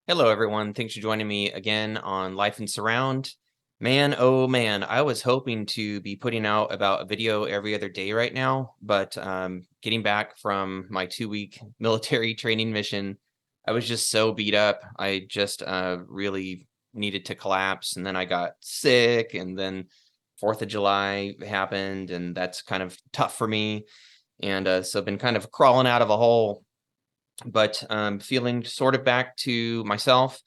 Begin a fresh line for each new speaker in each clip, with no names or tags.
Hello, everyone. Thanks for joining me again on Life and Surround. Man, oh man, I was hoping to be putting out about a video every other day right now, but getting back from my 2-week military training mission, I was just so beat up. I just really needed to collapse, and then I got sick, and then 4th of July happened, and that's kind of tough for me. And so I've been kind of crawling out of a hole, but feeling sort of back to myself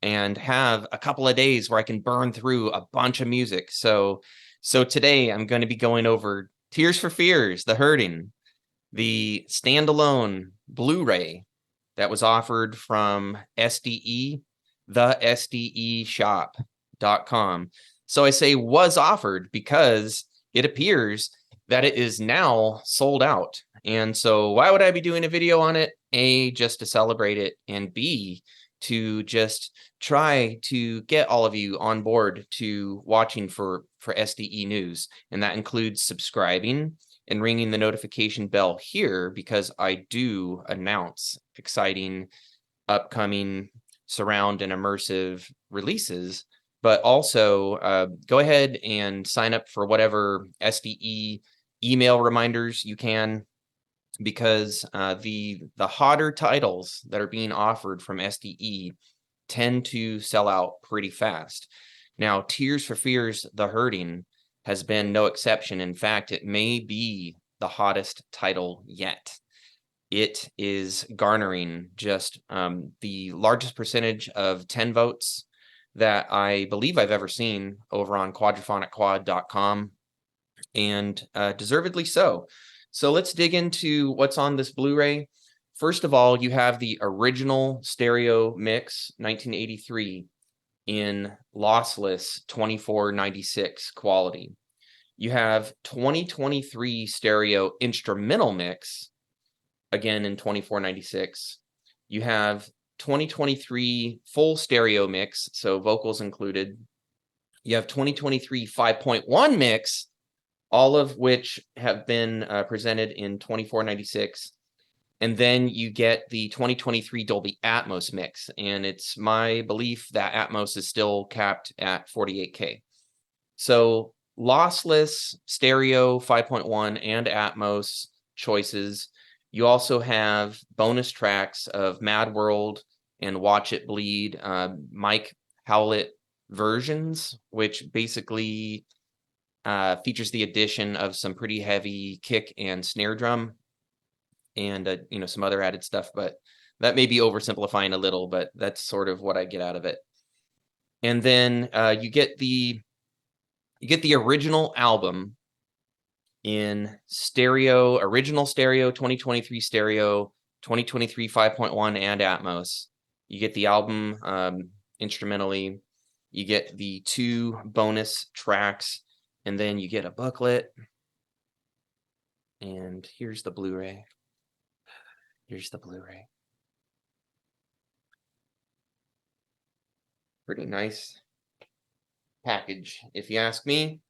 and have a couple of days where I can burn through a bunch of music. So today I'm going to be going over Tears for Fears, The Hurting, the standalone Blu-ray that was offered from SDE, the SDE shop.com. So I say was offered because it appears that it is now sold out. And so why would I be doing a video on it? A, just to celebrate it, and B, to just try to get all of you on board to watching for SDE news. And that includes subscribing and ringing the notification bell here, because I do announce exciting upcoming surround and immersive releases. But also go ahead and sign up for whatever SDE email reminders you can, because the hotter titles that are being offered from SDE tend to sell out pretty fast. Now, Tears for Fears, The Hurting has been no exception. In fact, it may be the hottest title yet. It is garnering just the largest percentage of 10 votes that I believe I've ever seen over on quadrophonic.com, and deservedly so. So let's dig into what's on this Blu-ray. First of all, you have the original stereo mix, 1983, in lossless 2496 quality. You have 2023 stereo instrumental mix, again in 2496. You have 2023 full stereo mix, so vocals included. You have 2023 5.1 mix, all of which have been presented in 2496. And then you get the 2023 Dolby Atmos mix. And it's my belief that Atmos is still capped at 48K. So lossless stereo 5.1 and Atmos choices. You also have bonus tracks of Mad World and Watch It Bleed, Mike Howlett versions, which basically features the addition of some pretty heavy kick and snare drum, and some other added stuff, but that may be oversimplifying a little, but that's sort of what I get out of it. And then you get the original album in stereo, original stereo, 2023 stereo, 2023 5.1 and Atmos. You get the album instrumentally. You get the 2 bonus tracks, and then you get a booklet. And here's the Blu-ray. Here's the Blu-ray. Pretty nice package, if you ask me.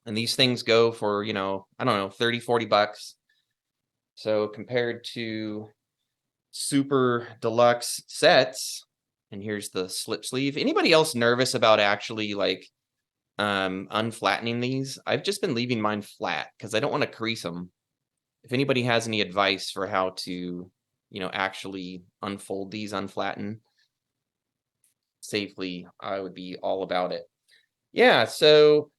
And these things go for, I don't know, 30, 40 bucks. So compared to super deluxe sets, and here's the slip sleeve. Anybody else nervous about actually like unflattening these? I've just been leaving mine flat because I don't want to crease them. If anybody has any advice for how to, actually unfold these, unflatten safely, I would be all about it. Yeah, so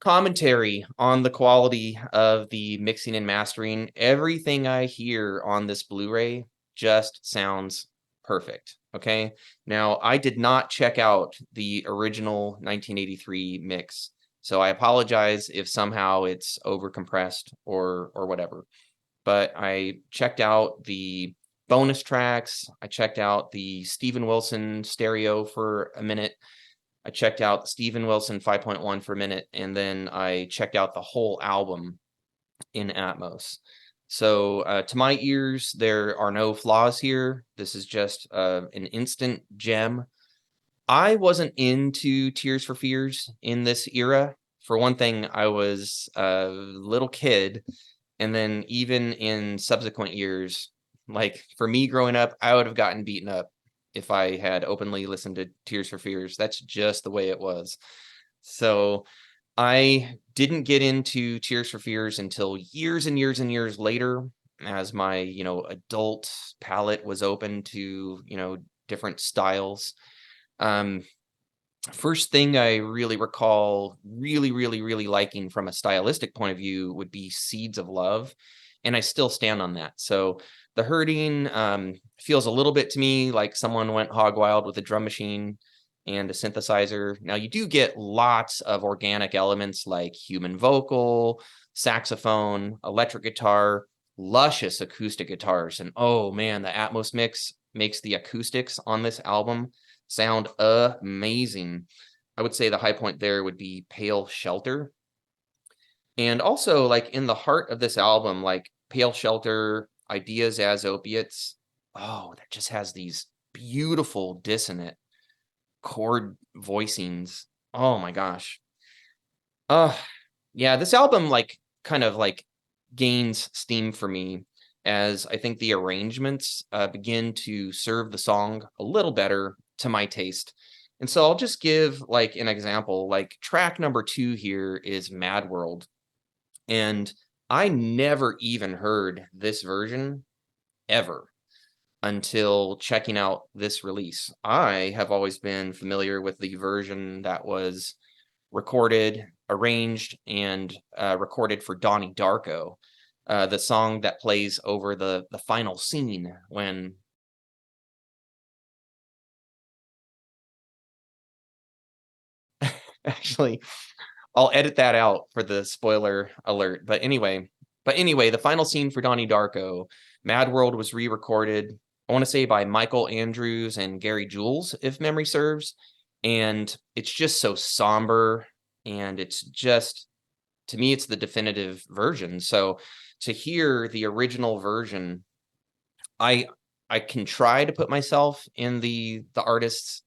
commentary on the quality of the mixing and mastering. Everything I hear on this Blu-ray just sounds perfect. Okay, now I did not check out the original 1983 mix, so I apologize if somehow it's overcompressed or whatever. But I checked out the bonus tracks. I checked out the Steven Wilson stereo for a minute. I checked out the Steven Wilson 5.1 for a minute, and then I checked out the whole album in Atmos. So to my ears, there are no flaws here. This is just an instant gem. I wasn't into Tears for Fears in this era. For one thing, I was a little kid, and then even in subsequent years, like for me growing up, I would have gotten beaten up if I had openly listened to Tears for Fears. That's just the way it was. So I didn't get into Tears for Fears until years and years and years later, as my, adult palette was open to, different styles. Um, First thing I really recall really, really, really liking from a stylistic point of view would be Seeds of Love, and I still stand on that. So The Hurting feels a little bit to me like someone went hog wild with a drum machine and a synthesizer. Now you do get lots of organic elements like human vocal, saxophone, electric guitar, luscious acoustic guitars, and oh man, the Atmos mix makes the acoustics on this album sound amazing. I would say the high point there would be Pale Shelter. And also, like in the heart of this album, like Pale Shelter, Ideas as Opiates. Oh, that just has these beautiful dissonant chord voicings. Oh my gosh. Uh yeah, this album like kind of like gains steam for me as I think the arrangements begin to serve the song a little better to my taste. And so I'll just give like an example. Like track number 2 here is Mad World. And I never even heard this version ever until checking out this release. I have always been familiar with the version that was recorded, arranged, and recorded for Donnie Darko, the song that plays over the final scene when actually I'll edit that out for the spoiler alert. But anyway, the final scene for Donnie Darko, Mad World was re-recorded, I want to say by Michael Andrews and Gary Jules, if memory serves. And it's just so somber. And it's just, to me, it's the definitive version. So to hear the original version, I I can try to put myself in the artist's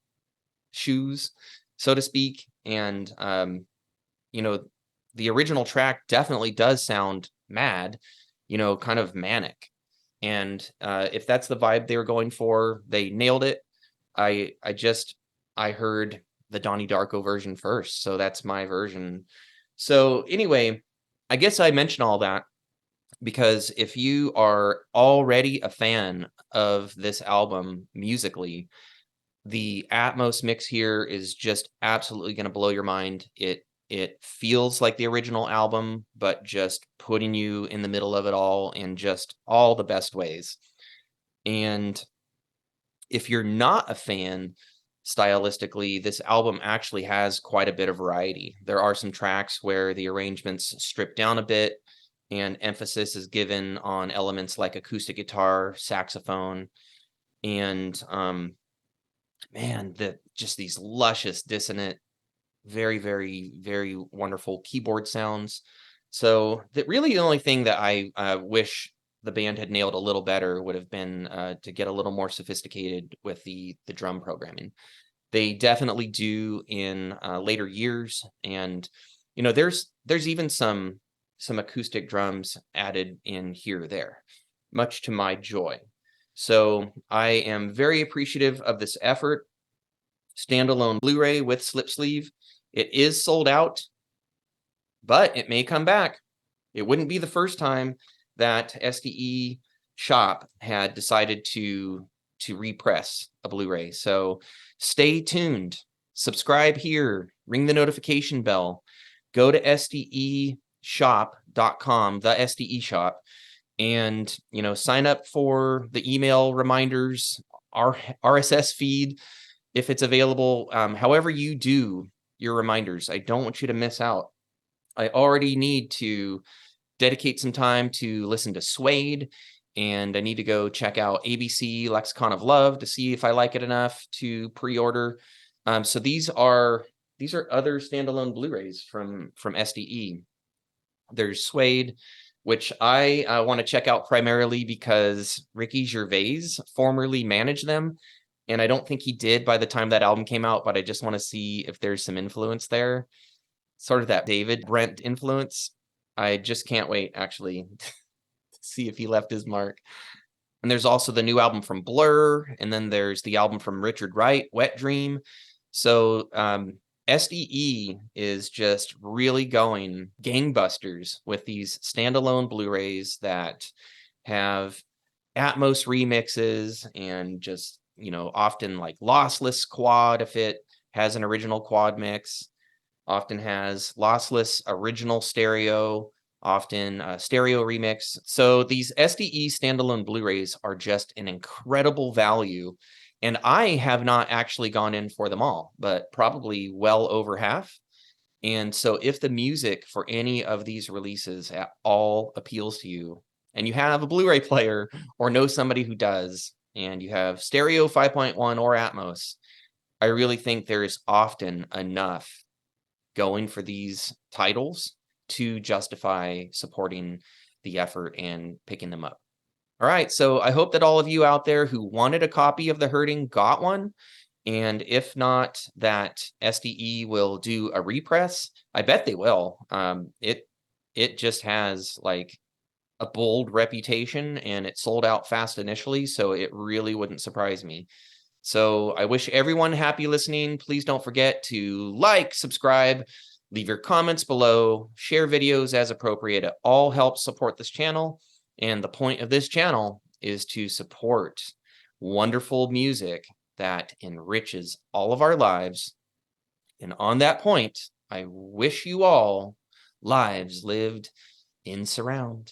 shoes, so to speak. And you know, the original track definitely does sound mad, kind of manic. And if that's the vibe they were going for, they nailed it. I heard the Donnie Darko version first, so that's my version. So anyway, I guess I mention all that because if you are already a fan of this album musically, the Atmos mix here is just absolutely gonna blow your mind. It feels like the original album, but just putting you in the middle of it all in just all the best ways. And if you're not a fan stylistically, this album actually has quite a bit of variety. There are some tracks where the arrangements strip down a bit and emphasis is given on elements like acoustic guitar, saxophone, and man, just these luscious dissonant, very, very, very wonderful keyboard sounds. So that really the only thing that I wish the band had nailed a little better would have been to get a little more sophisticated with the drum programming. They definitely do in later years, and there's even some acoustic drums added in here or there, much to my joy. So I am very appreciative of this effort. Standalone Blu-ray with slip sleeve. It is sold out, but it may come back. It wouldn't be the first time that SDE shop had decided to repress a Blu-ray. So stay tuned. Subscribe here. Ring the notification bell. Go to sdeshop.com, the SDE shop, and sign up for the email reminders, our RSS feed if it's available. However you do your reminders, I don't want you to miss out. I already need to dedicate some time to listen to Suede, and I need to go check out ABC Lexicon of Love to see if I like it enough to pre-order. So these are other standalone Blu-rays from SDE. There's Suede, which I want to check out primarily because Ricky Gervais formerly managed them. And I don't think he did by the time that album came out, but I just want to see if there's some influence there. Sort of that David Brent influence. I just can't wait, actually, to see if he left his mark. And there's also the new album from Blur, and then there's the album from Richard Wright, Wet Dream. So SDE is just really going gangbusters with these standalone Blu-rays that have Atmos remixes and just, often like lossless quad if it has an original quad mix, often has lossless original stereo, often stereo remix. So these SDE standalone Blu-rays are just an incredible value. And I have not actually gone in for them all, but probably well over half. And so if the music for any of these releases at all appeals to you, and you have a Blu-ray player or know somebody who does, and you have stereo 5.1 or Atmos, I really think there is often enough going for these titles to justify supporting the effort and picking them up. All right, so I hope that all of you out there who wanted a copy of The Hurting got one. And if not, that SDE will do a repress. I bet they will. It just has like a bold reputation, and it sold out fast initially, so it really wouldn't surprise me. So I wish everyone happy listening. Please don't forget to like, subscribe, leave your comments below, share videos as appropriate. It all helps support this channel. And the point of this channel is to support wonderful music that enriches all of our lives. And on that point, I wish you all lives lived in surround.